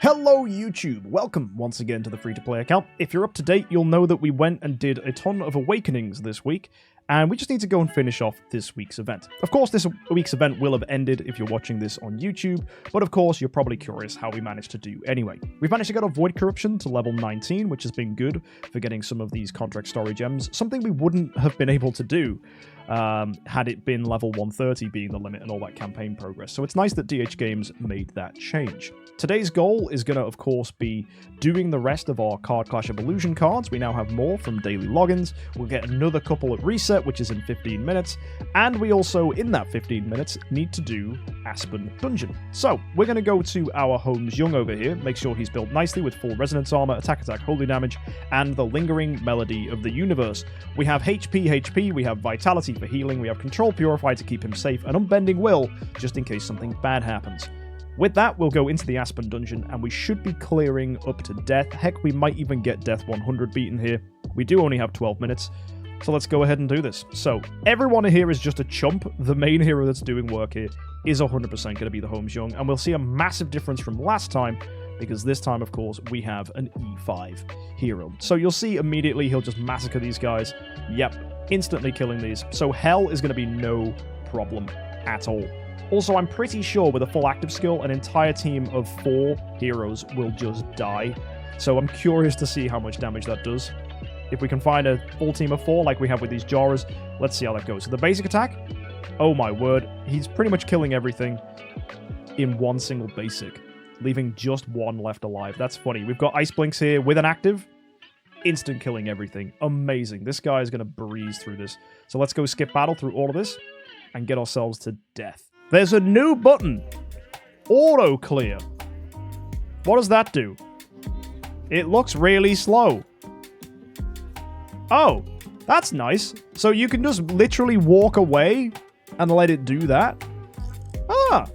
Hello YouTube! Welcome once again to the free-to-play account. If you're up to date, you'll know that we went and did a ton of awakenings this week, and we just need to go and finish off this week's event. Of course, this week's event will have ended if you're watching this on YouTube, but of course, you're probably curious how we managed to do anyway. We've managed to get our Void Corruption to level 19, which has been good for getting some of these contract story gems, something we wouldn't have been able to do had it been level 130 being the limit and all that campaign progress. So it's nice that DH Games made that change. Today's goal is going to, of course, be doing the rest of our Card Clash of Illusion cards. We now have more from daily logins. We'll get another couple at reset, which is in 15 minutes. And we also, in that 15 minutes, need to do Aspen Dungeon. So we're going to go to our MKxJUMP over here, make sure he's built nicely with full resonance armor, attack, holy damage, and the lingering melody of the universe. We have HP, we have vitality for healing, we have control purify to keep him safe, and unbending will, just in case something bad happens. With that, we'll go into the Aspen Dungeon, and we should be clearing up to death. Heck, we might even get death 100 beaten here. We do only have 12 minutes, so let's go ahead and do this. So, everyone here is just a chump. The main hero that's doing work here is 100% going to be the MKxJUMP, and we'll see a massive difference from last time, because this time, of course, we have an E5 hero. So you'll see immediately he'll just massacre these guys. Yep, instantly killing these. So hell is going to be no problem at all. Also, I'm pretty sure with a full active skill, an entire team of 4 heroes will just die. So I'm curious to see how much damage that does. If we can find a full team of 4 like we have with these Jarras, let's see how that goes. So the basic attack, oh my word, he's pretty much killing everything in one single basic, leaving just one left alive. That's funny. We've got Ice Blinks here with an active, instant killing everything. Amazing. This guy is going to breeze through this. So let's go skip battle through all of this and get ourselves to death. There's a new button. Auto clear. What does that do? It looks really slow. Oh, that's nice. So you can just literally walk away and let it do that? Ah,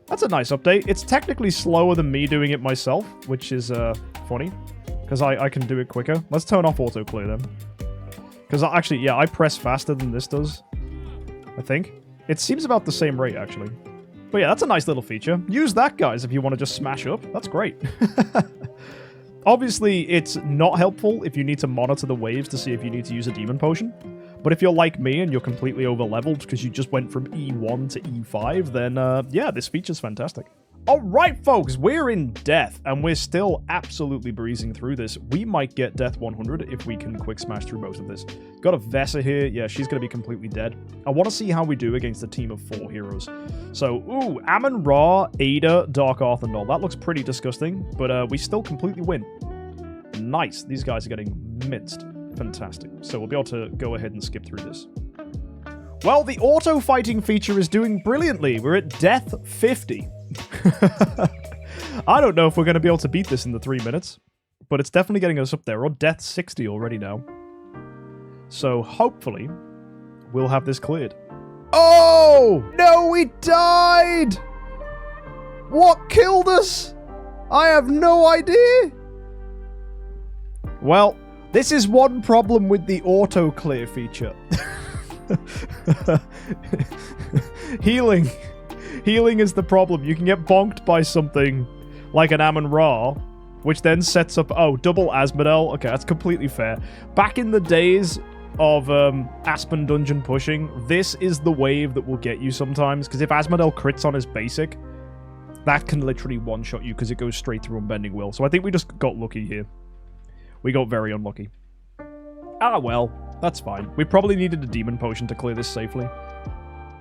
that's a nice update. It's technically slower than me doing it myself, which is funny, because I can do it quicker. Let's turn off auto clear then. Because actually, yeah, I press faster than this does, I think. It seems about the same rate, actually. But yeah, that's a nice little feature. Use that, guys, if you want to just smash up. That's great. Obviously, it's not helpful if you need to monitor the waves to see if you need to use a demon potion. But if you're like me and you're completely over-leveled because you just went from E1 to E5, then, yeah, this feature's fantastic. Alright, folks, we're in death, and we're still absolutely breezing through this. We might get death 100 if we can quick smash through most of this. Got a Vesa here. Yeah, she's going to be completely dead. I want to see how we do against a team of 4 heroes. So, ooh, Amun-Ra, Ada, Dark Arthandal. That looks pretty disgusting, but we still completely win. Nice. These guys are getting minced. Fantastic. So we'll be able to go ahead and skip through this. Well, the auto-fighting feature is doing brilliantly. We're at death 50. I don't know if we're going to be able to beat this in the 3 minutes, but it's definitely getting us up there. We're on death 60 already now. So hopefully we'll have this cleared. Oh! No, we died! What killed us? I have no idea. Well, this is one problem with the auto clear feature. Healing. Healing is the problem. You can get bonked by something like an Amun-Ra, which then sets up... Oh, double Asmodel. Okay, that's completely fair. Back in the days of Aspen Dungeon pushing, this is the wave that will get you sometimes, because if Asmodel crits on his basic, that can literally one-shot you because it goes straight through Unbending Will. So I think we just got lucky here. We got very unlucky. Ah, well, that's fine. We probably needed a demon potion to clear this safely.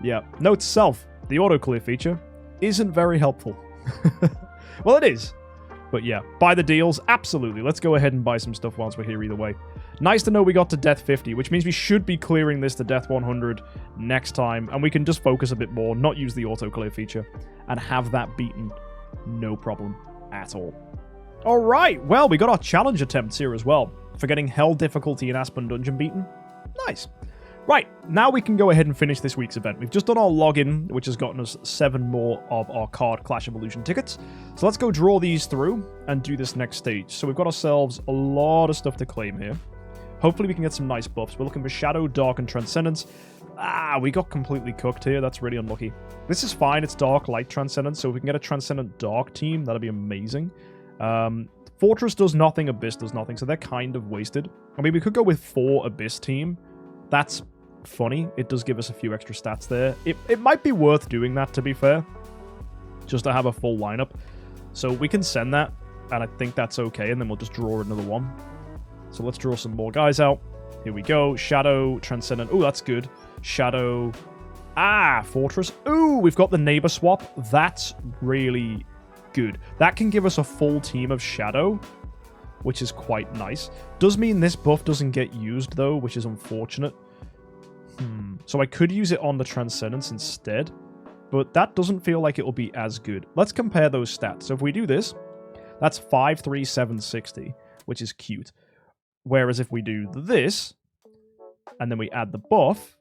Yeah. Note to self. The auto-clear feature isn't very helpful. Well, it is. But yeah, buy the deals. Absolutely. Let's go ahead and buy some stuff whilst we're here either way. Nice to know we got to death 50, which means we should be clearing this to death 100 next time. And we can just focus a bit more, not use the auto-clear feature, and have that beaten. No problem at all. Alright, well, we got our challenge attempts here as well. For getting hell difficulty in Aspen Dungeon beaten. Nice. Right, now we can go ahead and finish this week's event. We've just done our login, which has gotten us 7 more of our Card Clash of Illusion tickets. So let's go draw these through and do this next stage. So we've got ourselves a lot of stuff to claim here. Hopefully we can get some nice buffs. We're looking for Shadow, Dark, and Transcendence. Ah, we got completely cooked here. That's really unlucky. This is fine. It's Dark, Light, Transcendence. So if we can get a Transcendent Dark team, that'd be amazing. Fortress does nothing, Abyss does nothing, so they're kind of wasted. I mean, we could go with 4 Abyss team. That's funny. It does give us a few extra stats there. It might be worth doing that, to be fair, just to have a full lineup. So we can send that, and I think that's okay, and then we'll just draw another one. So let's draw some more guys out. Here we go. Shadow, Transcendent. Oh, that's good. Shadow. Ah, Fortress. Ooh, we've got the neighbor swap. That's really good. That can give us a full team of Shadow, which is quite nice. Does mean this buff doesn't get used, though, which is unfortunate. So I could use it on the Transcendence instead, but that doesn't feel like it will be as good. Let's compare those stats. So if we do this, that's 53760, which is cute. Whereas if we do this, and then we add the buff,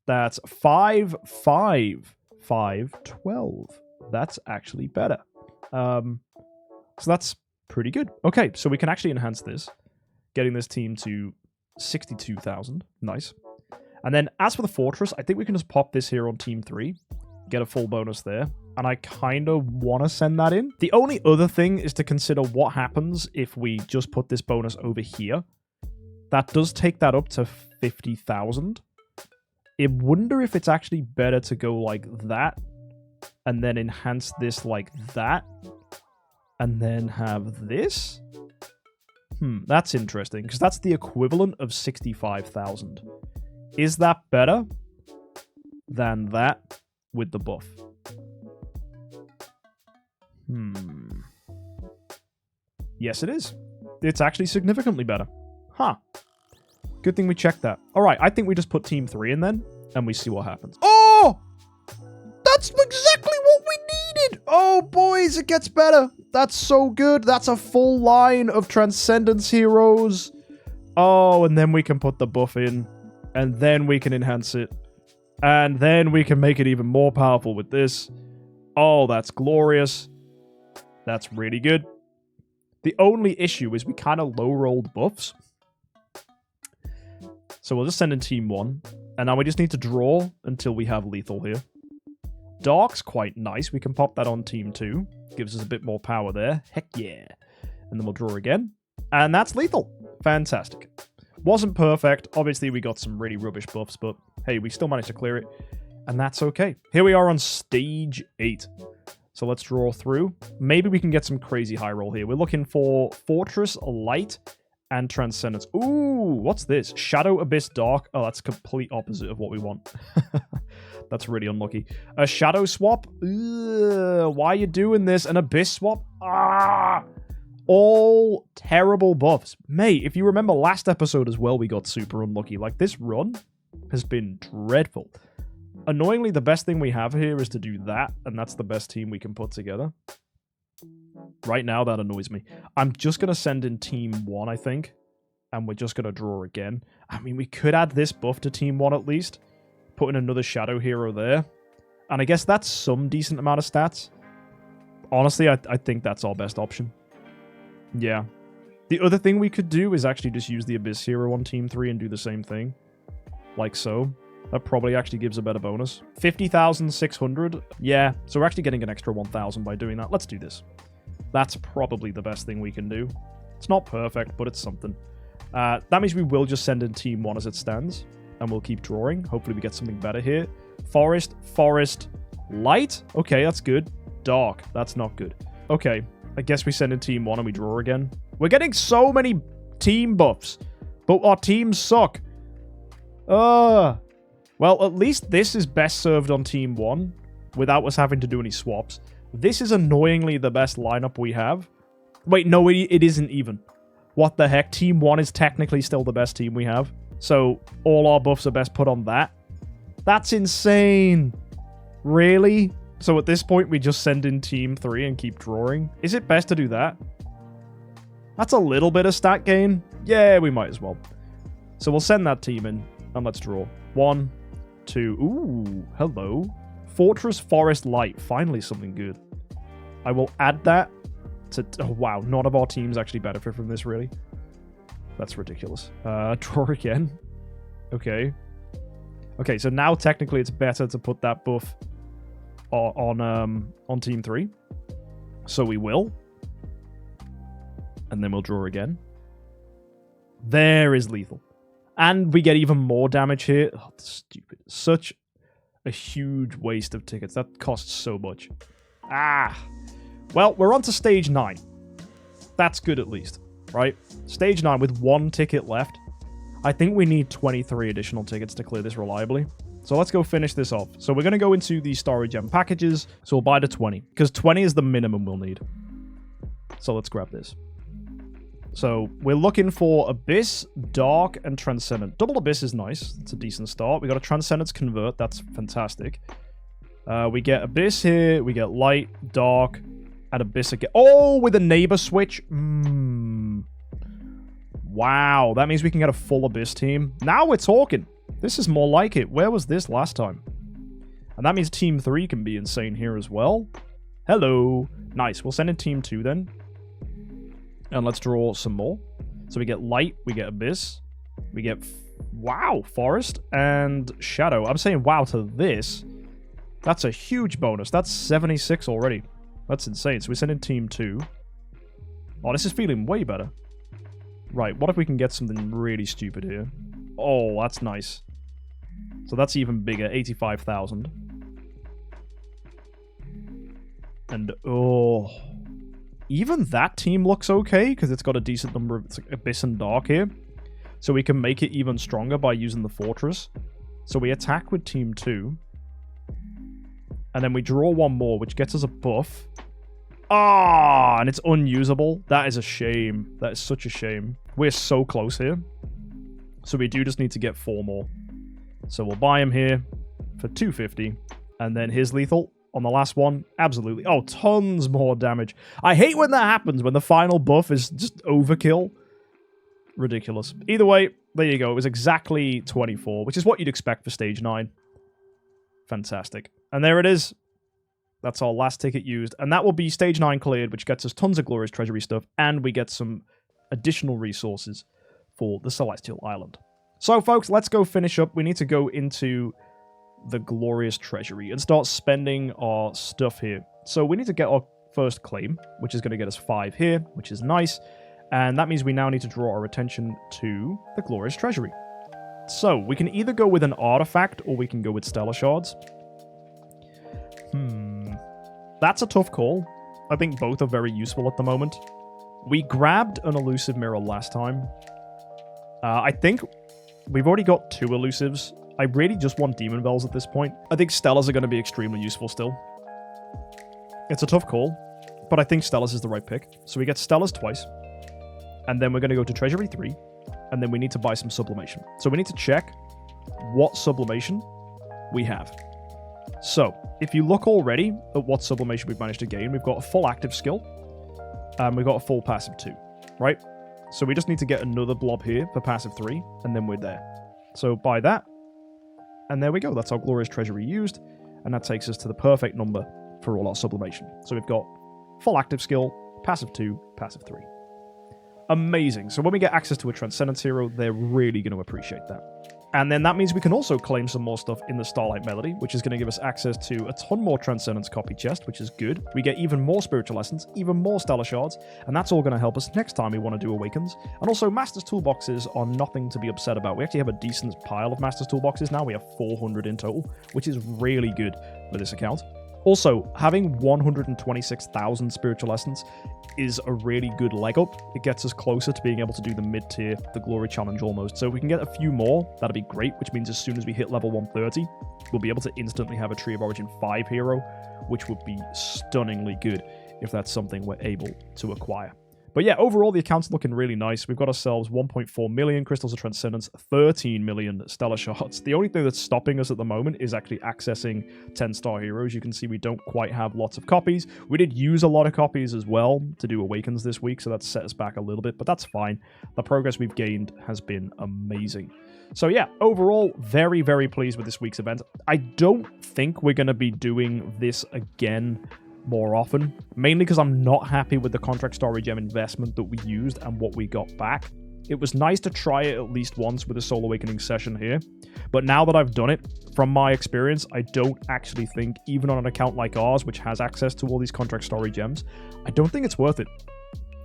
that's 55512. That's actually better. So that's pretty good. Okay, so we can actually enhance this, getting this team to 62,000. Nice. And then as for the Fortress, I think we can just pop this here on Team 3, get a full bonus there, and I kind of want to send that in. The only other thing is to consider what happens if we just put this bonus over here. That does take that up to 50,000. I wonder if it's actually better to go like that, and then enhance this like that, and then have this? That's interesting, because that's the equivalent of 65,000. Is that better than that with the buff? Yes, it is. It's actually significantly better. Huh. Good thing we checked that. All right, I think we just put Team 3 in then, and we see what happens. Oh! That's exactly what we needed! Oh, boys, it gets better. That's so good. That's a full line of Transcendence heroes. Oh, and then we can put the buff in, and then we can enhance it, and then we can make it even more powerful with this. Oh, that's glorious. That's really good. The only issue is we kind of low-rolled buffs. So we'll just send in Team 1. And now we just need to draw until we have lethal here. Dark's quite nice. We can pop that on Team 2. Gives us a bit more power there. Heck yeah. And then we'll draw again. And that's lethal. Fantastic. Wasn't perfect. Obviously, we got some really rubbish buffs, but hey, we still managed to clear it. And that's okay. Here we are on Stage 8. So let's draw through. Maybe we can get some crazy high roll here. We're looking for Fortress, Light, and Transcendence. Ooh, what's this? Shadow, Abyss, Dark. Oh, that's complete opposite of what we want. That's really unlucky. A Shadow swap? Ugh, why are you doing this? An Abyss swap? Ah! All terrible buffs. Mate, if you remember last episode as well, we got super unlucky. Like, this run has been dreadful. Annoyingly, the best thing we have here is to do that, and that's the best team we can put together. Right now, that annoys me. I'm just going to send in Team 1, I think, and we're just going to draw again. I mean, we could add this buff to Team 1 at least, put in another Shadow hero there, and I guess that's some decent amount of stats. Honestly, I think that's our best option. Yeah. The other thing we could do is actually just use the Abyss hero on Team 3 and do the same thing. Like so. That probably actually gives a better bonus. 50,600. Yeah, so we're actually getting an extra 1,000 by doing that. Let's do this. That's probably the best thing we can do. It's not perfect, but it's something. That means we will just send in Team 1 as it stands, and we'll keep drawing. Hopefully we get something better here. Forest, Forest, Light. Okay, that's good. Dark. That's not good. Okay, I guess we send in Team 1 and we draw again. We're getting so many team buffs, but our teams suck. Well, at least this is best served on Team 1 without us having to do any swaps. This is annoyingly the best lineup we have. Wait, no, it isn't even. What the heck? Team 1 is technically still the best team we have. So all our buffs are best put on that. That's insane. Really? So at this point, we just send in Team 3 and keep drawing? Is it best to do that? That's a little bit of stat gain. Yeah, we might as well. So we'll send that team in, and let's draw. 1, 2. Ooh, hello. Fortress, Forest, Light. Finally something good. I will add that to... Oh, wow. None of our teams actually benefit from this, really. That's ridiculous. Draw again. Okay. Okay, so now technically it's better to put that buff on Team 3. So we will. And then we'll draw again. There is lethal. And we get even more damage here. Oh, stupid. Such a huge waste of tickets. That costs so much. Ah. Well, we're on to stage 9. That's good at least, right? Stage 9 with 1 ticket left. I think we need 23 additional tickets to clear this reliably. So let's go finish this off. So we're going to go into the Starry gem packages. So we'll buy the 20. Because 20 is the minimum we'll need. So let's grab this. So we're looking for Abyss, Dark, and Transcendent. Double Abyss is nice. It's a decent start. We got a Transcendence Convert. That's fantastic. We get Abyss here. We get Light, Dark, and Abyss again. Oh, with a neighbor switch. Wow. That means we can get a full Abyss team. Now we're talking. This is more like it. Where was this last time? And that means Team 3 can be insane here as well. Hello. Nice. We'll send in Team 2 then. And let's draw some more. So we get Light, we get Abyss, we get, wow, Forest, and Shadow. I'm saying wow to this. That's a huge bonus. That's 76 already. That's insane. So we send in Team 2. Oh, this is feeling way better. Right, what if we can get something really stupid here? Oh, that's nice. So that's even bigger, 85,000. And, oh... even that team looks okay, because it's got a decent number of Abyss and Dark here. So we can make it even stronger by using the Fortress. So we attack with Team 2. And then we draw one more, which gets us a buff. Ah, and it's unusable. That is a shame. That is such a shame. We're so close here. So we do just need to get 4 more. So we'll buy him here for 250. And then here's lethal. On the last one, absolutely. Oh, tons more damage. I hate when that happens, when the final buff is just overkill. Ridiculous. Either way, there you go. It was exactly 24, which is what you'd expect for stage 9. Fantastic. And there it is. That's our last ticket used. And that will be stage 9 cleared, which gets us tons of glorious treasury stuff, and we get some additional resources for the Celestial Island. So, folks, let's go finish up. We need to go into the glorious treasury and start spending our stuff here. So we need to get our first claim, which is going to get us 5 here, which is nice. And that means we now need to draw our attention to the glorious treasury. So we can either go with an artifact or we can go with stellar shards. That's a tough call. I think both are very useful at the moment. We grabbed an elusive mirror last time. I think we've already got 2 elusives. I really just want Demon Bells at this point. I think Stellars are going to be extremely useful still. It's a tough call, but I think Stellars is the right pick. So we get Stellars twice, and then we're going to go to Treasury 3, and then we need to buy some Sublimation. So we need to check what Sublimation we have. So, if you look already at what Sublimation we've managed to gain, we've got a full active skill, and we've got a full passive 2, right? So we just need to get another blob here for passive 3, and then we're there. So buy that. And there we go. That's our glorious treasury used. And that takes us to the perfect number for all our sublimation. So we've got full active skill, passive 2, passive 3. Amazing. So when we get access to a Transcendence hero, they're really going to appreciate that. And then that means we can also claim some more stuff in the Starlight Melody, which is going to give us access to a ton more Transcendence copy chest, which is good. We get even more Spiritual Essence, even more Stellar Shards, and that's all going to help us next time we want to do Awakens. And also, Master's Toolboxes are nothing to be upset about. We actually have a decent pile of Master's Toolboxes now. We have 400 in total, which is really good for this account. Also, having 126,000 Spiritual Essence is a really good leg up. It gets us closer to being able to do the mid-tier, the Glory Challenge almost. So if we can get a few more, that'd be great, which means as soon as we hit level 130, we'll be able to instantly have a Tree of Origin 5 hero, which would be stunningly good if that's something we're able to acquire. But yeah, overall, the account's looking really nice. We've got ourselves 1.4 million Crystals of Transcendence, 13 million Stellar Shards. The only thing that's stopping us at the moment is actually accessing 10-star heroes. You can see we don't quite have lots of copies. We did use a lot of copies as well to do Awakens this week, so that set us back a little bit, but that's fine. The progress we've gained has been amazing. So yeah, overall, very, very pleased with this week's event. I don't think we're going to be doing this again more often, mainly because I'm not happy with the Contract Starry Gem investment that we used and what we got back. It was nice to try it at least once with a Soul Awakening session here, but now that I've done it, from my experience, I don't actually think, even on an account like ours, which has access to all these Contract Starry Gems, I don't think it's worth it.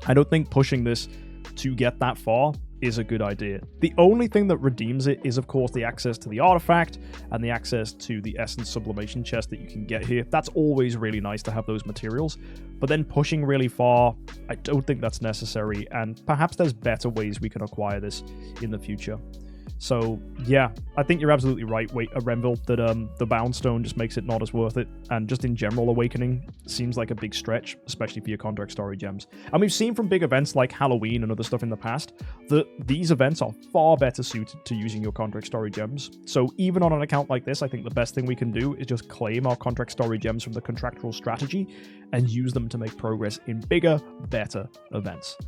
I don't think pushing this to get that far is a good idea. The only thing that redeems it is, of course, the access to the artifact and the access to the essence sublimation chest that you can get here. That's always really nice to have those materials, but then pushing really far, I don't think that's necessary, and perhaps there's better ways we can acquire this in the future. So, yeah, I think you're absolutely right, Renville, that the Bound Stone just makes it not as worth it, and just in general, Awakening seems like a big stretch, especially for your contract story gems. And we've seen from big events like Halloween and other stuff in the past that these events are far better suited to using your contract story gems. So even on an account like this, I think the best thing we can do is just claim our contract story gems from the contractual strategy and use them to make progress in bigger, better events.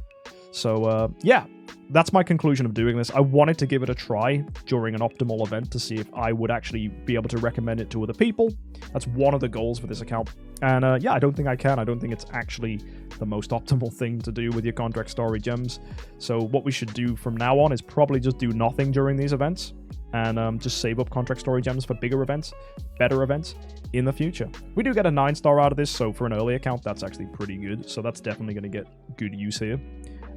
So, yeah, that's my conclusion of doing this. I wanted to give it a try during an optimal event to see if I would actually be able to recommend it to other people. That's one of the goals for this account. And, yeah, I don't think I can. I don't think it's actually the most optimal thing to do with your contract story gems. So what we should do from now on is probably just do nothing during these events and just save up contract story gems for bigger events, better events in the future. We do get a 9-star out of this, so for an early account, that's actually pretty good. So that's definitely going to get good use here.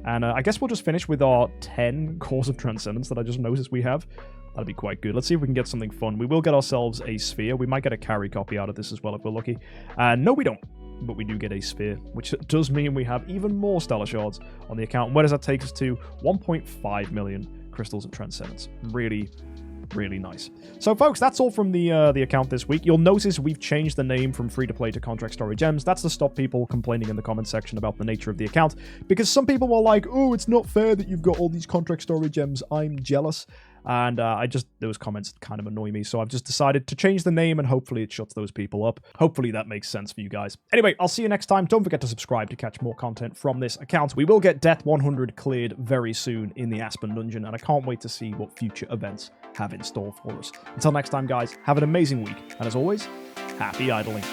And I guess we'll just finish with our 10 Cores of Transcendence that I just noticed we have. That'll be quite good. Let's see if we can get something fun. We will get ourselves a sphere. We might get a carry copy out of this as well if we're lucky. No, we don't. But we do get a sphere, which does mean we have even more Stellar Shards on the account. And where does that take us to? 1.5 million Crystals of Transcendence. Really, really nice. So folks, that's all from the account this week. You'll notice we've changed the name from free-to-play to contract story gems. That's to stop people complaining in the comment section about the nature of the account, because some people were like, oh, it's not fair that you've got all these contract story gems, I'm jealous. And those comments kind of annoy me, so I've just decided to change the name, and hopefully it shuts those people up. Hopefully that makes sense for you guys. Anyway, I'll see you next time. Don't forget to subscribe to catch more content from this account. We will get Death 100 cleared very soon in the Aspen Dungeon, and I can't wait to see what future events have in store for us. Until next time, guys, have an amazing week, and as always, happy idling.